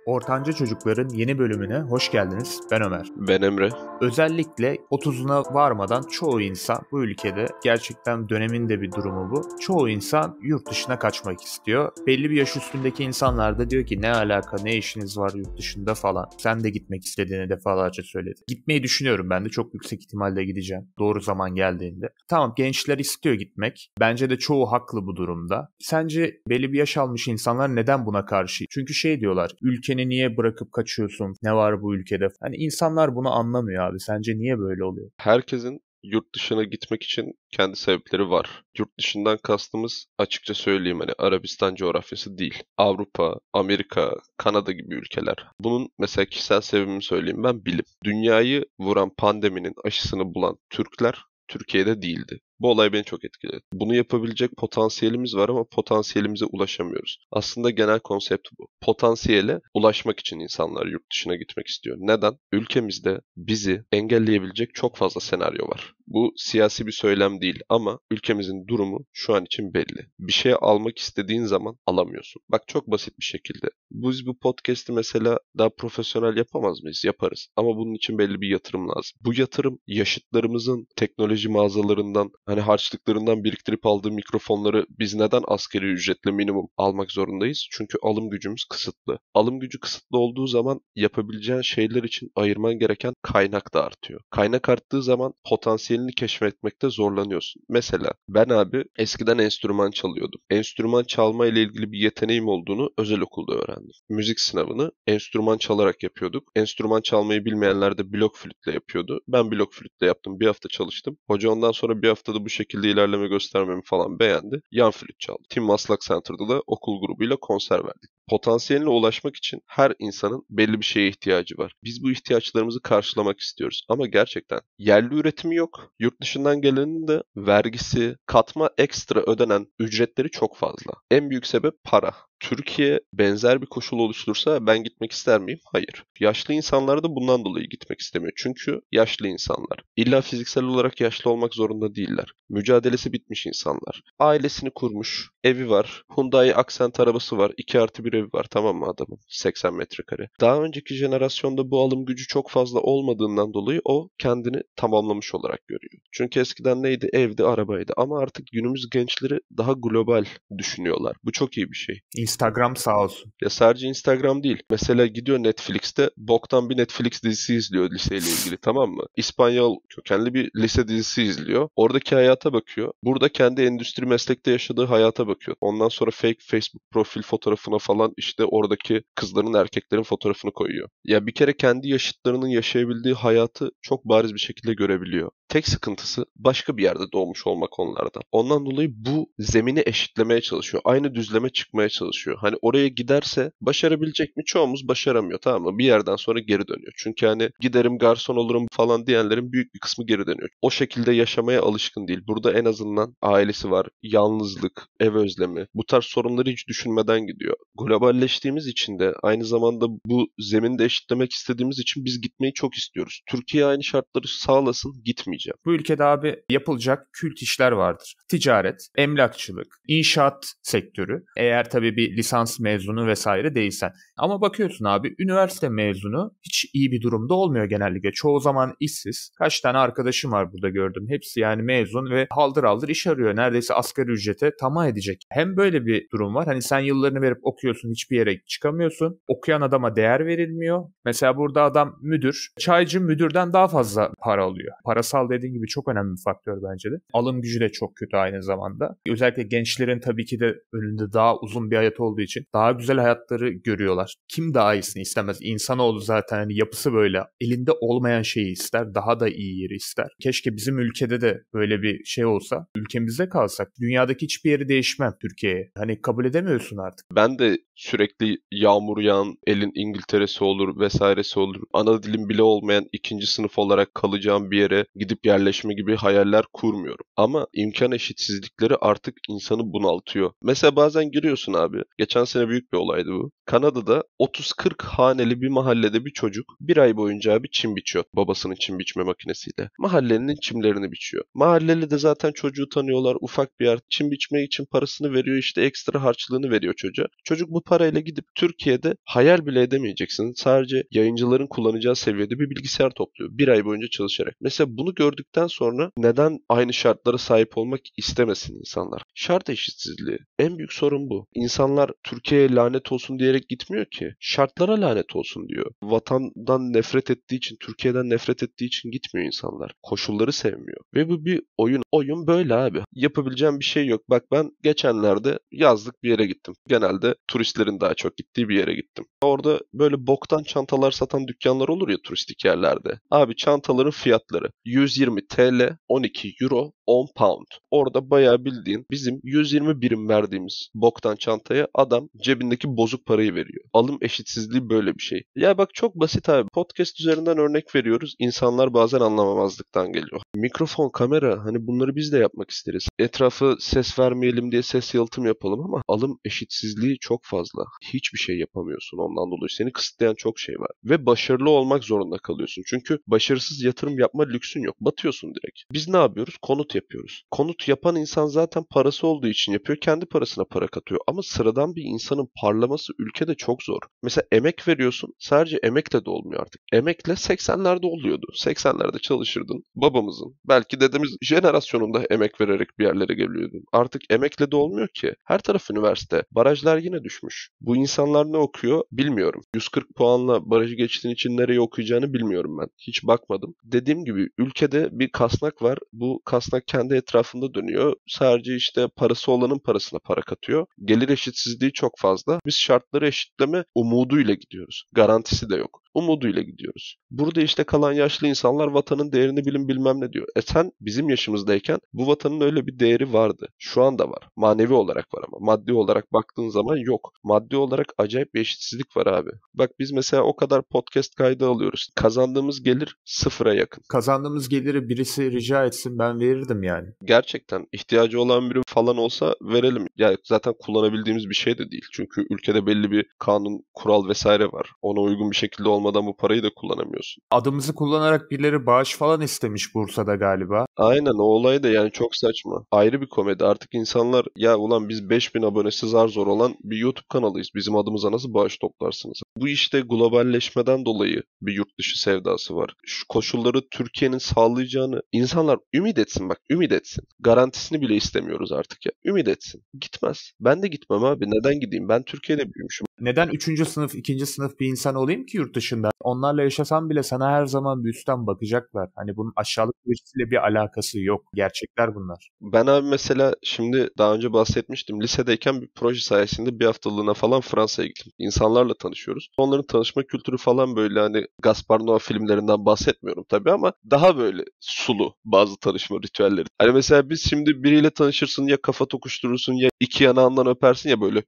Ortanca Çocukların yeni bölümüne hoş geldiniz. Ben Ömer. Ben Emre. Özellikle 30'una varmadan çoğu insan bu ülkede, gerçekten dönemin de bir durumu bu. Çoğu insan yurt dışına kaçmak istiyor. Belli bir yaş üstündeki insanlar da diyor ki ne alaka, ne işiniz var yurt dışında falan. Sen de gitmek istediğini defalarca söyledi. Gitmeyi düşünüyorum, ben de çok yüksek ihtimalle gideceğim. Doğru zaman geldiğinde. Tamam, gençler istiyor gitmek. Bence de çoğu haklı bu durumda. Sence belli bir yaş almış insanlar neden buna karşı? Çünkü şey diyorlar, ülkeni niye bırakıp kaçıyorsun? Ne var bu ülkede? Hani insanlar bunu anlamıyor abi. Sence niye böyle oluyor? Herkesin yurt dışına gitmek için kendi sebepleri var. Yurt dışından kastımız, açıkça söyleyeyim, hani Arabistan coğrafyası değil. Avrupa, Amerika, Kanada gibi ülkeler. Bunun mesela kişisel sebebini söyleyeyim, ben bilim. Dünyayı vuran pandeminin aşısını bulan Türkler Türkiye'de değildi. Bu olay beni çok etkiledi. Bunu yapabilecek potansiyelimiz var ama potansiyelimize ulaşamıyoruz. Aslında genel konsept bu. Potansiyele ulaşmak için insanlar yurt dışına gitmek istiyor. Neden? Ülkemizde bizi engelleyebilecek çok fazla senaryo var. Bu siyasi bir söylem değil ama ülkemizin durumu şu an için belli. Bir şey almak istediğin zaman alamıyorsun. Bak, çok basit bir şekilde. Biz bu podcast'i mesela daha profesyonel yapamaz mıyız? Yaparız. Ama bunun için belli bir yatırım lazım. Bu yatırım yaşıtlarımızın teknoloji mağazalarından, hani harçlıklarından biriktirip aldığı mikrofonları biz neden asgari ücretle minimum almak zorundayız? Çünkü alım gücümüz kısıtlı. Alım gücü kısıtlı olduğu zaman yapabileceğin şeyler için ayırman gereken kaynak da artıyor. Kaynak arttığı zaman potansiyelini keşfetmekte zorlanıyorsun. Mesela ben abi eskiden enstrüman çalıyordum. Enstrüman çalma ile ilgili bir yeteneğim olduğunu özel okulda öğrendim. Müzik sınavını enstrüman çalarak yapıyorduk. Enstrüman çalmayı bilmeyenler de blok flütle yapıyordu. Ben blok flütle yaptım. Bir hafta çalıştım. Hoca ondan sonra bir haftada bu şekilde ilerleme göstermemi falan beğendi. Yan flüt çaldı. Tim Maslak Center'da da okul grubuyla konser verdik. Potansiyeline ulaşmak için her insanın belli bir şeye ihtiyacı var. Biz bu ihtiyaçlarımızı karşılamak istiyoruz. Ama gerçekten yerli üretimi yok. Yurt dışından gelenin de vergisi, katma ekstra ödenen ücretleri çok fazla. En büyük sebep para. Türkiye benzer bir koşul oluştursa ben gitmek ister miyim? Hayır. Yaşlı insanlar da bundan dolayı gitmek istemiyor. Çünkü yaşlı insanlar. İlla fiziksel olarak yaşlı olmak zorunda değiller. Mücadelesi bitmiş insanlar. Ailesini kurmuş, evi var, Hyundai Accent arabası var, 2+1 evi var, tamam mı adamın? 80 metrekare. Daha önceki jenerasyonda bu alım gücü çok fazla olmadığından dolayı o kendini tamamlamış olarak görüyor. Çünkü eskiden neydi? Evdi, arabaydı. Ama artık günümüz gençleri daha global düşünüyorlar. Bu çok iyi bir şey. Instagram sağ olsun. Ya sadece Instagram değil. Mesela gidiyor Netflix'te boktan bir Netflix dizisi izliyor liseyle ilgili, tamam mı? İspanyol kökenli bir lise dizisi izliyor. Oradaki hayata bakıyor. Burada kendi endüstri meslekte yaşadığı hayata bakıyor. Ondan sonra fake Facebook profil fotoğrafına falan işte oradaki kızların, erkeklerin fotoğrafını koyuyor. Ya bir kere kendi yaşıtlarının yaşayabildiği hayatı çok bariz bir şekilde görebiliyor. Tek sıkıntısı başka bir yerde doğmuş olmak onlardan. Ondan dolayı bu zemini eşitlemeye çalışıyor. Aynı düzleme çıkmaya çalışıyor. Hani oraya giderse başarabilecek mi? Çoğumuz başaramıyor, tamam mı? Bir yerden sonra geri dönüyor. Çünkü hani giderim garson olurum falan diyenlerin büyük bir kısmı geri dönüyor. O şekilde yaşamaya alışkın değil. Burada en azından ailesi var, yalnızlık, ev özlemi. Bu tarz sorunları hiç düşünmeden gidiyor. Globalleştiğimiz için de aynı zamanda bu zemini de eşitlemek istediğimiz için biz gitmeyi çok istiyoruz. Türkiye aynı şartları sağlasın, gitmeyeceğim. Bu ülkede abi yapılacak kült işler vardır. Ticaret, emlakçılık, inşaat sektörü. Eğer tabii bir lisans mezunu vesaire değilsen. Ama bakıyorsun abi, üniversite mezunu hiç iyi bir durumda olmuyor genellikle. Çoğu zaman işsiz. Kaç tane arkadaşım var burada gördüm. Hepsi yani mezun ve haldır haldır iş arıyor. Neredeyse asgari ücrete tamah edecek. Hem böyle bir durum var. Hani sen yıllarını verip okuyorsun, hiçbir yere çıkamıyorsun. Okuyan adama değer verilmiyor. Mesela burada adam müdür. Çaycı müdürden daha fazla para alıyor. Parasal dediğin gibi çok önemli bir faktör bence de. Alım gücü de çok kötü aynı zamanda. Özellikle gençlerin tabii ki de önünde daha uzun bir hayat olduğu için daha güzel hayatları görüyorlar. Kim daha iyisini istemez? İnsanoğlu zaten hani yapısı böyle. Elinde olmayan şeyi ister. Daha da iyi yeri ister. Keşke bizim ülkede de böyle bir şey olsa. Ülkemizde kalsak. Dünyadaki hiçbir yeri değişmem Türkiye'ye. Hani kabul edemiyorsun artık. Ben de sürekli yağmur yağan elin İngiltere'si olur vesairesi olur. Ana dilim bile olmayan ikinci sınıf olarak kalacağım bir yere gidip gidip yerleşme gibi hayaller kurmuyorum. Ama imkan eşitsizlikleri artık insanı bunaltıyor. Mesela bazen giriyorsun abi. Geçen sene büyük bir olaydı bu. Kanada'da 30-40 haneli bir mahallede bir çocuk bir ay boyunca abi çim biçiyor. Babasının çim biçme makinesiyle. Mahallenin çimlerini biçiyor. Mahalleli de zaten çocuğu tanıyorlar. Ufak bir yer. Çim biçmek için parasını veriyor, işte ekstra harçlığını veriyor çocuğa. Çocuk bu parayla gidip Türkiye'de hayal bile edemeyeceksin. Sadece yayıncıların kullanacağı seviyede bir bilgisayar topluyor. Bir ay boyunca çalışarak. Mesela bunu gördükten sonra neden aynı şartlara sahip olmak istemesin insanlar? Şart eşitsizliği. En büyük sorun bu. İnsanlar Türkiye'ye lanet olsun diyerek gitmiyor ki. Şartlara lanet olsun diyor. Vatandan nefret ettiği için, Türkiye'den nefret ettiği için gitmiyor insanlar. Koşulları sevmiyor. Ve bu bir oyun. Oyun böyle abi. Yapabileceğim bir şey yok. Bak ben geçenlerde yazlık bir yere gittim. Genelde turistlerin daha çok gittiği bir yere gittim. Orada böyle boktan çantalar satan dükkanlar olur ya turistik yerlerde. Abi çantaların fiyatları 120 TL, 12 euro, 10 pound. Orada bayağı bildiğin bizim 120 birim verdiğimiz boktan çantaya adam cebindeki bozuk parayı veriyor. Alım eşitsizliği böyle bir şey. Ya bak çok basit abi. Podcast üzerinden örnek veriyoruz. İnsanlar bazen anlamamazlıktan geliyor. Mikrofon, kamera hani bunları biz de yapmak isteriz. Etrafı ses vermeyelim diye ses yalıtım yapalım ama alım eşitsizliği çok fazla. Hiçbir şey yapamıyorsun ondan dolayı. Seni kısıtlayan çok şey var. Ve başarılı olmak zorunda kalıyorsun. Çünkü başarısız yatırım yapma lüksün yok. Batıyorsun direkt. Biz ne yapıyoruz? Konut yapıyoruz. Konut yapan insan zaten parası olduğu için yapıyor. Kendi parasına para katıyor. Ama sıradan bir insanın parlaması ülkede çok zor. Mesela emek veriyorsun. Sadece emekle de olmuyor artık. Emekle 80'lerde oluyordu. 80'lerde çalışırdın. Babamızın, belki dedemiz jenerasyonunda emek vererek bir yerlere geliyordun. Artık emekle de olmuyor ki. Her taraf üniversite. Barajlar yine düşmüş. Bu insanlar ne okuyor bilmiyorum. 140 puanla barajı geçtiğin için nereye okuyacağını bilmiyorum ben. Hiç bakmadım. Dediğim gibi ülkede bir kasnak var. Bu kasnak kendi etrafında dönüyor. Sadece işte parası olanın parasına para katıyor. Gelir eşitsizliği çok fazla. Biz şartları eşitleme umuduyla gidiyoruz. Garantisi de yok. Umuduyla gidiyoruz. Burada işte kalan yaşlı insanlar vatanın değerini bilin bilmem ne diyor. Sen bizim yaşımızdayken bu vatanın öyle bir değeri vardı. Şu anda var. Manevi olarak var ama maddi olarak baktığın zaman yok. Maddi olarak acayip bir eşitsizlik var abi. Bak biz mesela o kadar podcast kaydı alıyoruz. Kazandığımız gelir sıfıra yakın. Kazandığımız geliri birisi rica etsin ben verirdim yani. Gerçekten ihtiyacı olan biri falan olsa verelim. Ya zaten kullanabildiğimiz bir şey de değil. Çünkü ülkede belli bir kanun, kural vesaire var. Ona uygun bir şekilde olmadan bu parayı da kullanamıyorsun. Adımızı kullanarak birileri bağış falan istemiş Bursa'da galiba. Aynen o olay da yani çok saçma. Ayrı bir komedi. Artık insanlar ya ulan biz 5000 abonesi zar zor olan bir YouTube kanalıyız. Bizim adımıza nasıl bağış toplarsınız? Bu işte globalleşmeden dolayı bir yurt dışı sevdası var. Şu koşulları Türkiye'nin sağlayacağını insanlar ümit etsin bak ümit etsin. Garantisini bile istemiyoruz artık ya. Ümit etsin. Gitmez. Ben de gitmem abi. Neden gideyim? Ben Türkiye'de büyümüşüm. Neden 3. sınıf, 2. sınıf bir insan olayım ki yurt dışında? Onlarla yaşasam bile sana her zaman bir üstten bakacaklar. Hani bunun aşağılık birisiyle bir alakası yok. Gerçekler bunlar. Ben abi mesela şimdi daha önce bahsetmiştim. Lisedeyken bir proje sayesinde bir haftalığına falan Fransa'ya gittim. İnsanlarla tanışıyoruz. Onların tanışma kültürü falan böyle hani Gaspar Noé filmlerinden bahsetmiyorum tabii ama daha böyle sulu bazı tanışma ritüelleri. Hani mesela biz şimdi biriyle tanışırsın ya kafa tokuşturursun ya iki yanağından öpersin ya böyle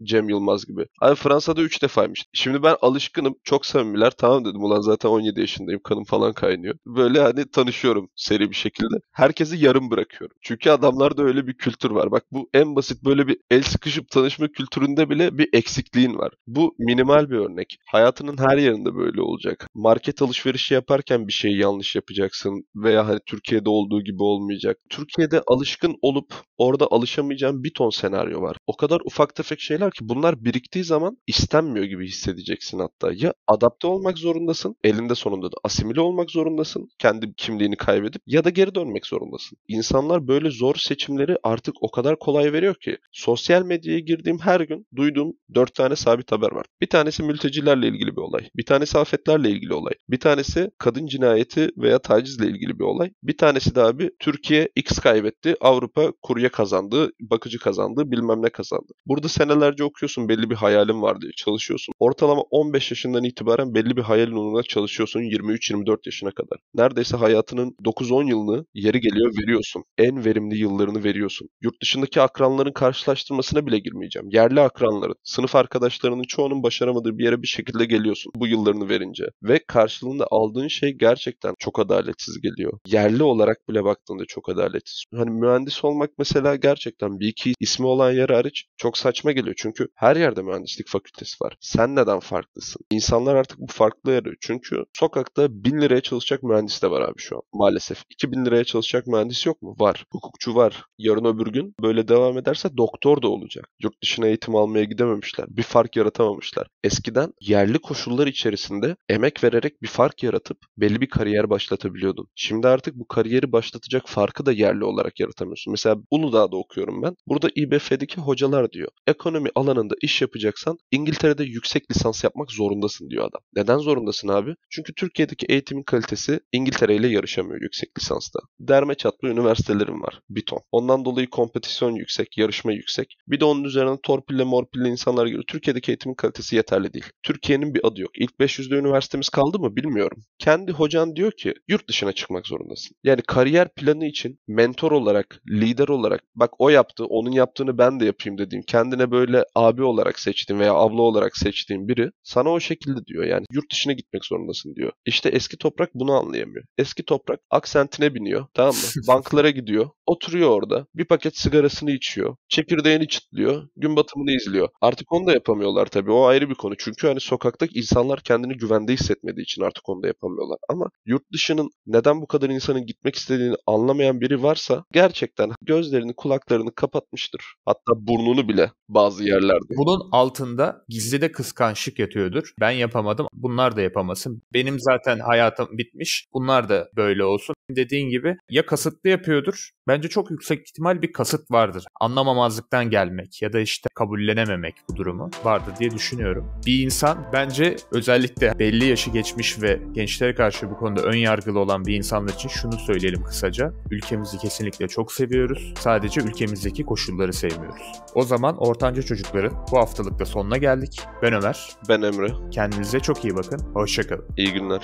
Cem Yılmaz gibi. Abi Fransa'da 3 defaymış. Şimdi ben alışkınım. Çok samimiler. Tamam dedim ulan zaten 17 yaşındayım. Kanım falan kaynıyor. Böyle hani tanışıyorum seri bir şekilde. Herkesi yarım bırakıyorum. Çünkü adamlarda öyle bir kültür var. Bak bu en basit böyle bir el sıkışıp tanışma kültüründe bile bir eksikliğin var. Bu minimal bir örnek. Hayatının her yerinde böyle olacak. Market alışverişi yaparken bir şeyi yanlış yapacaksın. Veya hani Türkiye'de olduğu gibi olmayacak. Türkiye'de alışkın olup orada alışamayacağın bir ton senaryo var. O kadar ufak tefek şeyler ki bunlar biriktiği zaman istenmiyor gibi hissedeceksin hatta. Ya adapte olmak zorundasın, elinde sonunda da asimile olmak zorundasın, kendi kimliğini kaybedip ya da geri dönmek zorundasın. İnsanlar böyle zor seçimleri artık o kadar kolay veriyor ki sosyal medyaya girdiğim her gün duyduğum 4 tane sabit haber var. Bir tanesi mültecilerle ilgili bir olay, bir tanesi afetlerle ilgili olay, bir tanesi kadın cinayeti veya tacizle ilgili bir olay, bir tanesi de abi Türkiye X kaybetti, Avrupa kurye kazandı, bakıcı kazandı, bilmem ne kazandı. Burada senelerce yıllarca okuyorsun, belli bir hayalin var diye çalışıyorsun. Ortalama 15 yaşından itibaren belli bir hayalin uğruna çalışıyorsun 23-24 yaşına kadar. Neredeyse hayatının 9-10 yılını yeri geliyor veriyorsun. En verimli yıllarını veriyorsun. Yurt dışındaki akranların karşılaştırmasına bile girmeyeceğim. Yerli akranların, sınıf arkadaşlarının çoğunun başaramadığı bir yere bir şekilde geliyorsun bu yıllarını verince. Ve karşılığında aldığın şey gerçekten çok adaletsiz geliyor. Yerli olarak bile baktığında çok adaletsiz. Hani mühendis olmak mesela gerçekten bir iki ismi olan yer hariç çok saçma geliyor. Çünkü her yerde mühendislik fakültesi var. Sen neden farklısın? İnsanlar artık bu farklı arıyor. Çünkü sokakta 1000 liraya çalışacak mühendis de var abi şu an. Maalesef. 2000 liraya çalışacak mühendis yok mu? Var. Hukukçu var. Yarın öbür gün böyle devam ederse doktor da olacak. Yurt dışına eğitim almaya gidememişler. Bir fark yaratamamışlar. Eskiden yerli koşullar içerisinde emek vererek bir fark yaratıp belli bir kariyer başlatabiliyordun. Şimdi artık bu kariyeri başlatacak farkı da yerli olarak yaratamıyorsun. Mesela Uludağ'da okuyorum ben. Burada İBF'deki hocalar diyor. Ekonomi alanında iş yapacaksan İngiltere'de yüksek lisans yapmak zorundasın diyor adam. Neden zorundasın abi? Çünkü Türkiye'deki eğitimin kalitesi İngiltere ile yarışamıyor yüksek lisansta. Derme çatma üniversitelerim var. Bir ton. Ondan dolayı kompetisyon yüksek, yarışma yüksek. Bir de onun üzerine torpille morpille insanlar geliyor. Türkiye'deki eğitimin kalitesi yeterli değil. Türkiye'nin bir adı yok. İlk 500'de üniversitemiz kaldı mı bilmiyorum. Kendi hocan diyor ki yurt dışına çıkmak zorundasın. Yani kariyer planı için mentor olarak, lider olarak bak o yaptı, onun yaptığını ben de yapayım dediğim, kendine böyle abi olarak seçtiğin veya abla olarak seçtiğin biri sana o şekilde diyor. Yani yurt dışına gitmek zorundasın diyor. İşte eski toprak bunu anlayamıyor. Eski toprak aksentine biniyor, tamam mı? Banklara gidiyor, oturuyor orada, bir paket sigarasını içiyor, çekirdeğini çıtlıyor, gün batımını izliyor. Artık onu da yapamıyorlar tabii. O ayrı bir konu. Çünkü hani sokaktaki insanlar kendini güvende hissetmediği için artık onu da yapamıyorlar. Ama yurt dışının neden bu kadar insanın gitmek istediğini anlamayan biri varsa gerçekten gözlerini, kulaklarını kapatmıştır. Hatta burnunu bile bazı yerlerde. Bunun altında gizli de kıskançlık yatıyordur. Ben yapamadım, bunlar da yapamasın. Benim zaten hayatım bitmiş, bunlar da böyle olsun. Dediğin gibi ya kasıtlı yapıyordur. Bence çok yüksek ihtimal bir kasıt vardır. Anlamamazlıktan gelmek ya da işte kabullenememek bu durumu vardır diye düşünüyorum. Bir insan bence özellikle belli yaşı geçmiş ve gençlere karşı bu konuda ön yargılı olan bir insanlar için şunu söyleyelim kısaca. Ülkemizi kesinlikle çok seviyoruz. Sadece ülkemizdeki koşulları sevmiyoruz. O zaman Ortanca Çocukların bu haftalık da sonuna geldik. Ben Ömer. Ben Emre. Kendinize çok iyi bakın. Hoşça kalın. İyi günler.